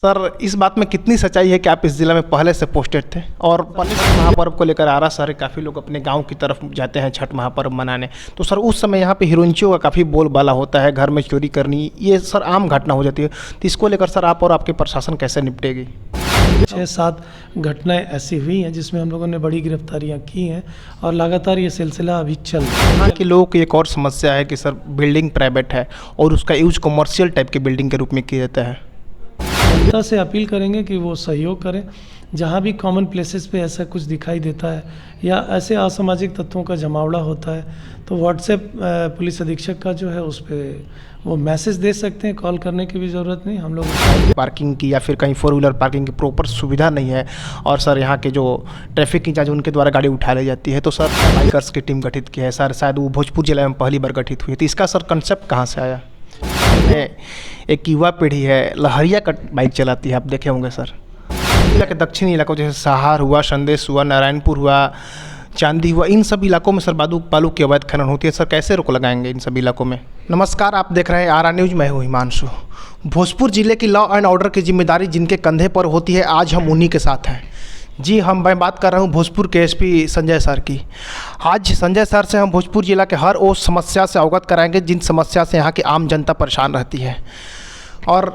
Sir, इस बात में कितनी सच्चाई है कि आप इस ज़िला में पहले से पोस्टेड थे? और पहले छठ महापर्व को लेकर आरा शहर के काफ़ी लोग अपने गांव की तरफ जाते हैं छठ महापर्व मनाने। तो सर, उस समय यहाँ पे हीरोइंचियों का काफ़ी बोलबाला होता है, घर में चोरी करनी, ये सर आम घटना हो जाती है। तो इसको लेकर सर आप और आपके प्रशासन कैसे निपटेगी? 6-7 घटनाएं ऐसी हुई हैं जिसमें हम लोगों ने बड़ी गिरफ्तारियां की हैं और लगातार ये सिलसिला अभी चल रहा है। यहाँ के लोगों की एक और समस्या है कि सर बिल्डिंग प्राइवेट है और उसका यूज कमर्शियल टाइप की बिल्डिंग के रूप में किया जाता है। जनता से अपील करेंगे कि वो सहयोग करें। जहाँ भी कॉमन प्लेसेस पे ऐसा कुछ दिखाई देता है या ऐसे असामाजिक तत्वों का जमावड़ा होता है तो व्हाट्सएप पुलिस अधीक्षक का जो है उस पर वो मैसेज दे सकते हैं, कॉल करने की भी ज़रूरत नहीं। हम लोग पार्किंग की या फिर कहीं 4 व्हीलर पार्किंग की प्रॉपर सुविधा नहीं है और सर यहाँ के जो ट्रैफिक इंचार्ज उनके द्वारा गाड़ी उठा ली जाती है। तो सर बाइकर्स की टीम गठित की है सर, शायद वो भोजपुर जिले में पहली बार गठित हुई। तो इसका सर कंसेप्ट कहाँ से आया? एक युवा पीढ़ी है, लहरिया का बाइक चलाती है, आप देखे होंगे सर। जिला के दक्षिणी इलाकों जैसे सहार हुआ, संदेश हुआ, नारायणपुर हुआ, चांदी हुआ, इन सब इलाकों में सर बालू की अवैध खनन होती है। सर कैसे रोक लगाएंगे इन सभी इलाकों में? नमस्कार, आप देख रहे हैं आरा न्यूज़, मैं हूँ हिमांशु। भोजपुर जिले की लॉ एंड ऑर्डर की जिम्मेदारी जिनके कंधे पर होती है, आज हम उन्हीं के साथ हैं। जी, मैं बात कर रहा हूँ भोजपुर के एसपी संजय सर की। आज संजय सर से हम भोजपुर जिला के हर उस समस्या से अवगत कराएंगे जिन समस्या से यहाँ की आम जनता परेशान रहती है और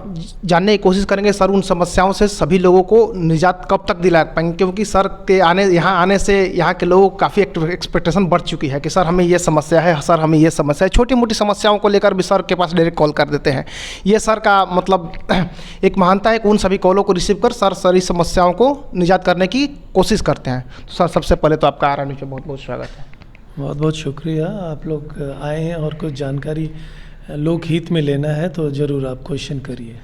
जानने की कोशिश करेंगे सर उन समस्याओं से सभी लोगों को निजात कब तक दिला पाएंगे, क्योंकि सर के यहाँ आने से यहाँ के लोगों को काफ़ी एक्सपेक्टेशन बढ़ चुकी है कि सर हमें ये समस्या है, सर हमें ये समस्या है। छोटी मोटी समस्याओं को लेकर भी सर के पास डायरेक्ट कॉल कर देते हैं। ये सर का मतलब एक महानता है कि उन सभी कॉलों को रिसीव कर सर सारी समस्याओं को निजात करने की कोशिश करते हैं। तो सर सबसे पहले तो आपका आरा न्यूज़ में बहुत बहुत स्वागत है। बहुत बहुत शुक्रिया, आप लोग आए हैं और कुछ जानकारी लोकहित में लेना है तो ज़रूर आप क्वेश्चन करिए।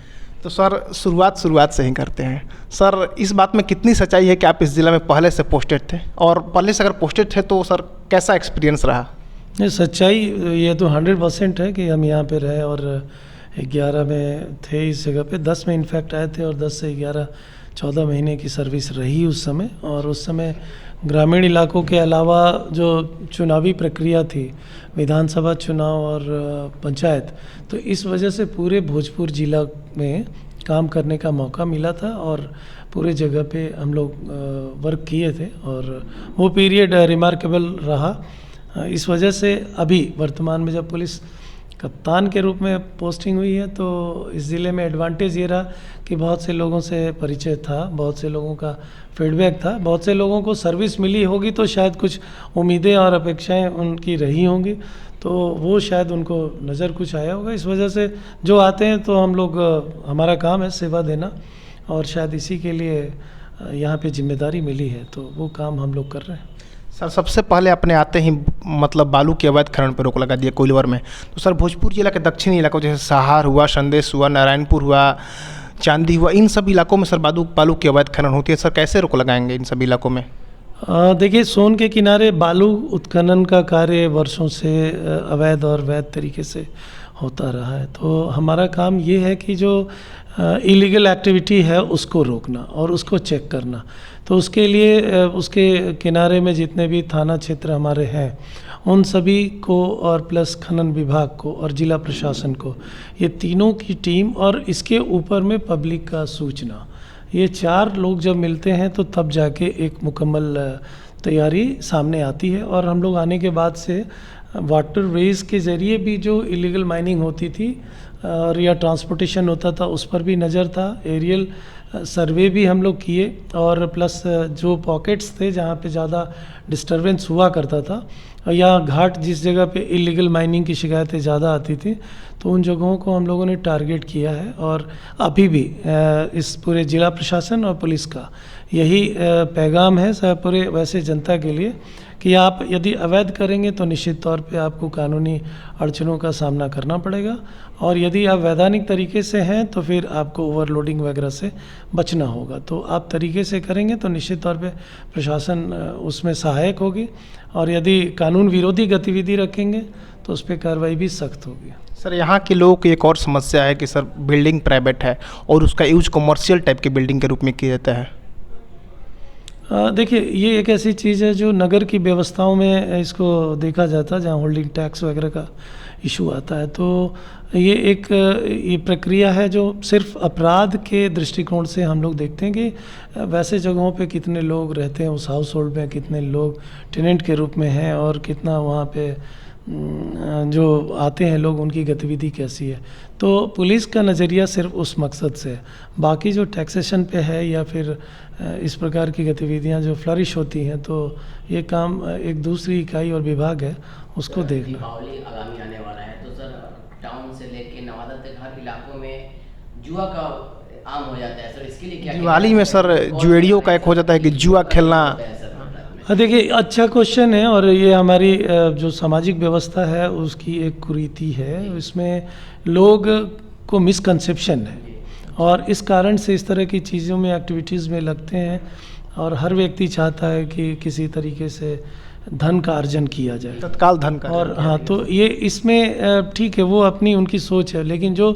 तो सर शुरुआत से ही करते हैं। सर, इस बात में कितनी सच्चाई है कि आप इस ज़िला में पहले से पोस्टेड थे? और पहले से अगर पोस्टेड थे तो सर कैसा एक्सपीरियंस रहा? ये सच्चाई ये तो 100% है कि हम यहाँ पे रहे और 11 में थे इस जगह पे, 10 में इनफैक्ट आए थे और 10 से 11 14 महीने की सर्विस रही उस समय। और उस समय ग्रामीण इलाकों के अलावा जो चुनावी प्रक्रिया थी, विधानसभा चुनाव और पंचायत, तो इस वजह से पूरे भोजपुर जिला में काम करने का मौका मिला था और पूरे जगह पे हम लोग वर्क किए थे और वो पीरियड रिमार्केबल रहा। इस वजह से अभी वर्तमान में जब पुलिस कप्तान के रूप में पोस्टिंग हुई है तो इस ज़िले में एडवांटेज ये रहा कि बहुत से लोगों से परिचय था, बहुत से लोगों का फीडबैक था, बहुत से लोगों को सर्विस मिली होगी तो शायद कुछ उम्मीदें और अपेक्षाएं उनकी रही होंगी, तो वो शायद उनको नज़र कुछ आया होगा। इस वजह से जो आते हैं तो हम लोग, हमारा काम है सेवा देना और शायद इसी के लिए यहाँ पे जिम्मेदारी मिली है, तो वो काम हम लोग कर रहे हैं। सर, सबसे पहले अपने आते ही मतलब बालू के अवैध खनन पर रोक लगा दिया कोइलवर में। तो सर भोजपुर जिला के दक्षिणी इलाकों जैसे सहार हुआ, संदेश हुआ, नारायणपुर हुआ, चांदी हुआ, इन सब इलाकों में सर बालू की अवैध खनन होती है। सर कैसे रोक लगाएंगे इन सभी इलाकों में? देखिए, सोन के किनारे बालू उत्खनन का कार्य वर्षों से अवैध और वैध तरीके से होता रहा है। तो हमारा काम ये है कि जो इलीगल एक्टिविटी है उसको रोकना और उसको चेक करना। तो उसके लिए उसके किनारे में जितने भी थाना क्षेत्र हमारे हैं उन सभी को और प्लस खनन विभाग को और जिला प्रशासन को, ये तीनों की टीम और इसके ऊपर में पब्लिक का सूचना, ये 4 लोग जब मिलते हैं तो तब जाके एक मुकम्मल तैयारी सामने आती है। और हम लोग आने के बाद से वाटर वेज के ज़रिए भी जो इलीगल माइनिंग होती थी और या ट्रांसपोर्टेशन होता था उस पर भी नज़र था, एरियल सर्वे भी हम लोग किए और प्लस जो पॉकेट्स थे जहाँ पे ज़्यादा डिस्टरबेंस हुआ करता था या घाट जिस जगह पे इलीगल माइनिंग की शिकायतें ज़्यादा आती थी तो उन जगहों को हम लोगों ने टारगेट किया है। और अभी भी इस पूरे जिला प्रशासन और पुलिस का यही पैगाम है पूरे वैसे जनता के लिए कि आप यदि अवैध करेंगे तो निश्चित तौर पे आपको कानूनी अड़चनों का सामना करना पड़ेगा और यदि आप वैधानिक तरीके से हैं तो फिर आपको ओवरलोडिंग वगैरह से बचना होगा। तो आप तरीके से करेंगे तो निश्चित तौर पे प्रशासन उसमें सहायक होगी और यदि कानून विरोधी गतिविधि रखेंगे तो उस पर कार्रवाई भी सख्त होगी। सर, यहाँ के लोगों की एक और समस्या है कि सर बिल्डिंग प्राइवेट है और उसका यूज कमर्शियल टाइप की बिल्डिंग के रूप में किया जाता है। देखिए, ये एक ऐसी चीज़ है जो नगर की व्यवस्थाओं में इसको देखा जाता है, जहाँ होल्डिंग टैक्स वगैरह का इशू आता है। तो ये प्रक्रिया है जो सिर्फ अपराध के दृष्टिकोण से हम लोग देखते हैं कि वैसे जगहों पे कितने लोग रहते हैं, उस हाउस होल्ड में कितने लोग टेनेंट के रूप में हैं और कितना वहाँ पे जो आते हैं लोग, उनकी गतिविधि कैसी है। तो पुलिस का नज़रिया सिर्फ उस मकसद से है। बाकी जो टैक्सेशन पे है या फिर इस प्रकार की गतिविधियां जो फ्लरिश होती हैं, तो ये काम एक दूसरी इकाई और विभाग है उसको देखना। दीपावली आगामी आने वाला है, तो सर टाउन से लेके नवादा तक हर इलाकों में जुआ का आम हो जाता है सर, इसके लिए क्या दिवाली में सर जुएड़ियों का एक हो जाता है कि जुआ खेलना। हाँ, देखिए अच्छा क्वेश्चन है, और ये हमारी जो सामाजिक व्यवस्था है उसकी एक कुरीति है। इसमें लोग को मिसकंसेप्शन है और इस कारण से इस तरह की चीज़ों में, एक्टिविटीज़ में लगते हैं, और हर व्यक्ति चाहता है कि किसी तरीके से धन का अर्जन किया जाए, तत्काल धन का। और हाँ, तो ये इसमें ठीक है, वो अपनी उनकी सोच है, लेकिन जो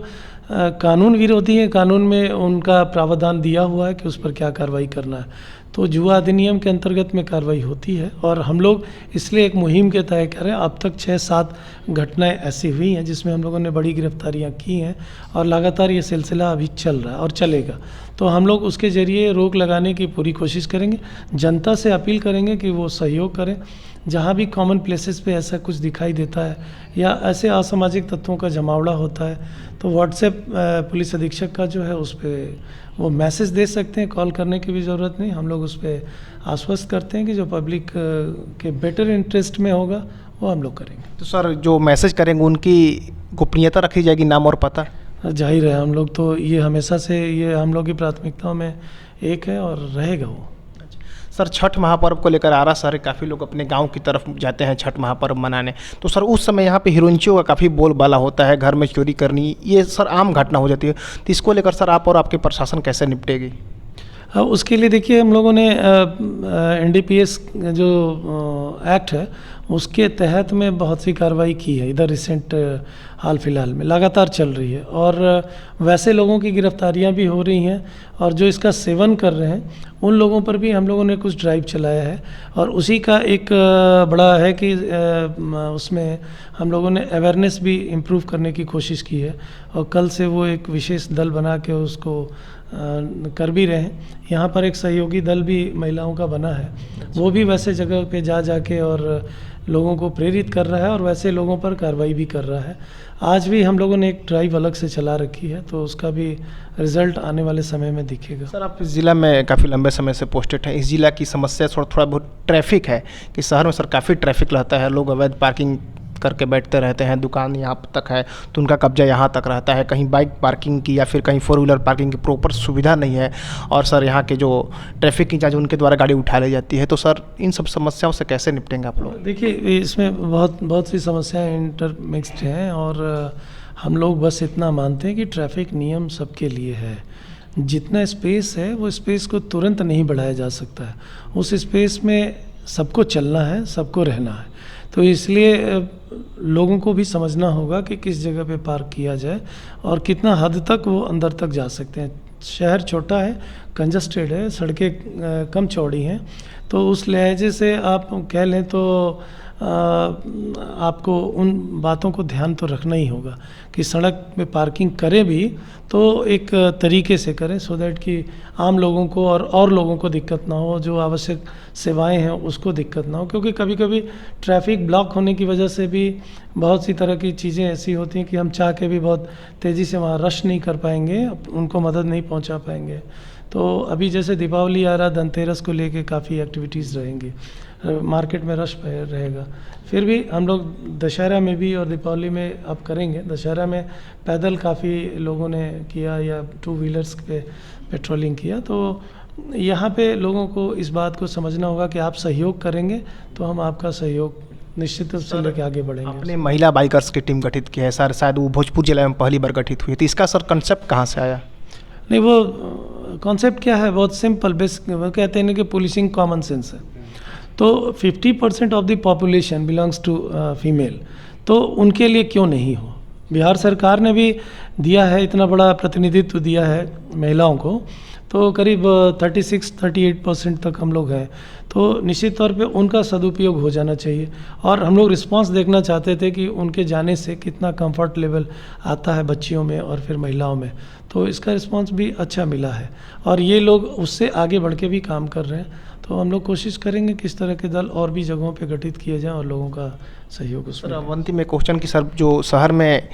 कानून विरोधी है, कानून में उनका प्रावधान दिया हुआ है कि उस पर क्या कार्रवाई करना है। तो जुआ अधिनियम के अंतर्गत में कार्रवाई होती है, और हम लोग इसलिए एक मुहिम के तहत कर रहे हैं। अब तक 6-7 घटनाएं ऐसी हुई हैं जिसमें हम लोगों ने बड़ी गिरफ्तारियां की हैं, और लगातार ये सिलसिला अभी चल रहा है और चलेगा। तो हम लोग उसके ज़रिए रोक लगाने की पूरी कोशिश करेंगे। जनता से अपील करेंगे कि वो सहयोग करें। जहाँ भी कॉमन प्लेसेस पे ऐसा कुछ दिखाई देता है या ऐसे असामाजिक तत्वों का जमावड़ा होता है, तो व्हाट्सएप पुलिस अधीक्षक का जो है उस पर वो मैसेज दे सकते हैं, कॉल करने की भी ज़रूरत नहीं। हम लोग उस पर आश्वस्त करते हैं कि जो पब्लिक के बेटर इंटरेस्ट में होगा वो हम लोग करेंगे। तो सर जो मैसेज करेंगे उनकी गोपनीयता रखी जाएगी, नाम और पता? जाहिर है, हम लोग तो ये हमेशा से ये हम लोग की प्राथमिकताओं में एक है और रहेगा वो। सर छठ महापर्व को लेकर आरा शहर काफ़ी लोग अपने गांव की तरफ जाते हैं छठ महापर्व मनाने, तो सर उस समय यहाँ पे हिरोइनचियों का काफ़ी बोलबाला होता है, घर में चोरी करनी, ये सर आम घटना हो जाती है। तो इसको लेकर सर आप और आपके प्रशासन कैसे निपटेगी? उसके लिए देखिए, हम लोगों ने NDPS जो एक्ट है उसके तहत में बहुत सी कार्रवाई की है। इधर रिसेंट हाल फिलहाल में लगातार चल रही है, और वैसे लोगों की गिरफ्तारियां भी हो रही हैं, और जो इसका सेवन कर रहे हैं उन लोगों पर भी हम लोगों ने कुछ ड्राइव चलाया है। और उसी का एक बड़ा है कि उसमें हम लोगों ने अवेयरनेस भी इम्प्रूव करने की कोशिश की है, और कल से वो एक विशेष दल बना के उसको कर भी रहे हैं। यहाँ पर एक सहयोगी दल भी महिलाओं का बना है, वो भी वैसे जगह पे जा के और लोगों को प्रेरित कर रहा है और वैसे लोगों पर कार्रवाई भी कर रहा है। आज भी हम लोगों ने एक ड्राइव अलग से चला रखी है, तो उसका भी रिजल्ट आने वाले समय में दिखेगा। सर आप इस ज़िला में काफ़ी लंबे समय से पोस्टेड हैं, इस ज़िला की समस्या थोड़ा बहुत ट्रैफिक है कि शहर में सर काफ़ी ट्रैफिक रहता है, लोग अवैध पार्किंग करके बैठते रहते हैं, दुकान यहाँ तक है तो उनका कब्जा यहाँ तक रहता है, कहीं बाइक पार्किंग की या फिर कहीं 4 व्हीलर पार्किंग की प्रॉपर सुविधा नहीं है, और सर यहाँ के जो ट्रैफिक इंचार्ज उनके द्वारा गाड़ी उठा ली जाती है। तो सर इन सब समस्याओं से कैसे निपटेंगे आप लोग? देखिए, इसमें बहुत सी समस्याएं इंटरमिक्स्ड हैं, और हम लोग बस इतना मानते हैं कि ट्रैफिक नियम सबके लिए है। जितना स्पेस है वो स्पेस को तुरंत नहीं बढ़ाया जा सकता है, उस स्पेस में सबको चलना है, सबको रहना है। तो इसलिए लोगों को भी समझना होगा कि किस जगह पे पार्क किया जाए और कितना हद तक वो अंदर तक जा सकते हैं। शहर छोटा है, कंजस्टेड है, सड़कें कम चौड़ी हैं, तो उस लहजे से आप कह लें तो आपको उन बातों को ध्यान तो रखना ही होगा कि सड़क में पार्किंग करें भी तो एक तरीके से करें, सो दैट कि आम लोगों को और लोगों को दिक्कत ना हो, जो आवश्यक सेवाएं हैं उसको दिक्कत ना हो। क्योंकि कभी कभी ट्रैफिक ब्लॉक होने की वजह से भी बहुत सी तरह की चीज़ें ऐसी होती हैं कि हम चाह के भी बहुत तेज़ी से वहाँ रश नहीं कर पाएंगे, उनको मदद नहीं पहुँचा पाएंगे। तो अभी जैसे दीपावली आ रहा, धनतेरस को लेके काफ़ी एक्टिविटीज़ रहेंगी, मार्केट में रश रहेगा। फिर भी हम लोग दशहरा में भी और दीपावली में अब करेंगे। दशहरा में पैदल काफ़ी लोगों ने किया या 2 व्हीलर्स पे पेट्रोलिंग किया। तो यहाँ पे लोगों को इस बात को समझना होगा कि आप सहयोग करेंगे तो हम आपका सहयोग निश्चित रूप से लेके आगे बढ़ेंगे। अपने महिला बाइकर्स की टीम गठित की है सर, शायद वो भोजपुर जिले में पहली बार गठित हुई थी, इसका सर कंसेप्ट कहाँ से आया? नहीं, वो कॉन्सेप्ट क्या है, बहुत सिंपल, बेसिक। वो कहते हैं कि पुलिसिंग कॉमन सेंस है। तो 50% of the population belongs to female, तो उनके लिए क्यों नहीं हो। बिहार सरकार ने भी दिया है, इतना बड़ा प्रतिनिधित्व दिया है महिलाओं को, तो करीब 36-38% तक हम लोग हैं। तो निश्चित तौर पे उनका सदुपयोग हो जाना चाहिए। और हम लोग रिस्पांस देखना चाहते थे कि उनके जाने से कितना कंफर्ट लेवल आता है बच्चियों में और फिर महिलाओं में, तो इसका रिस्पांस भी अच्छा मिला है और ये लोग उससे आगे बढ़ के भी काम कर रहे हैं। तो हम लोग कोशिश करेंगे कि इस तरह के दल और भी जगहों पे गठित किए जाएं और लोगों का सहयोग उसमें। सर अवंती में क्वेश्चन कि सर जो शहर में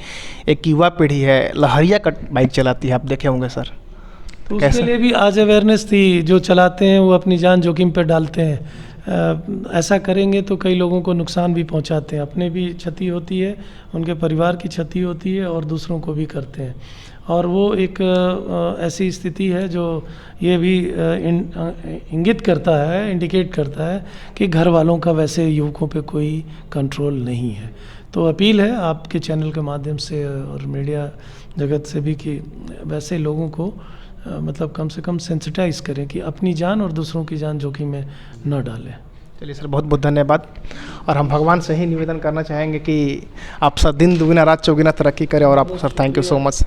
एक युवा पीढ़ी है लहरिया कट बाइक चलाती है, आप देखे होंगे सर, तो उसके लिए भी आज अवेयरनेस थी। जो चलाते हैं वो अपनी जान जोखिम पर डालते हैं। ऐसा करेंगे तो कई लोगों को नुकसान भी पहुंचाते हैं, अपने भी क्षति होती है, उनके परिवार की क्षति होती है और दूसरों को भी करते हैं। और वो एक ऐसी स्थिति है जो ये भी इंगित करता है, इंडिकेट करता है कि घर वालों का वैसे युवकों पे कोई कंट्रोल नहीं है। तो अपील है आपके चैनल के माध्यम से और मीडिया जगत से भी कि वैसे लोगों को मतलब कम से कम सेंसिटाइज करें कि अपनी जान और दूसरों की जान जोखिम में न डालें। चलिए सर, बहुत बहुत धन्यवाद। और हम भगवान से ही निवेदन करना चाहेंगे कि आप सर दिन दुगना रात चौगुना तरक्की करें। और आपको sir thank you so much sir.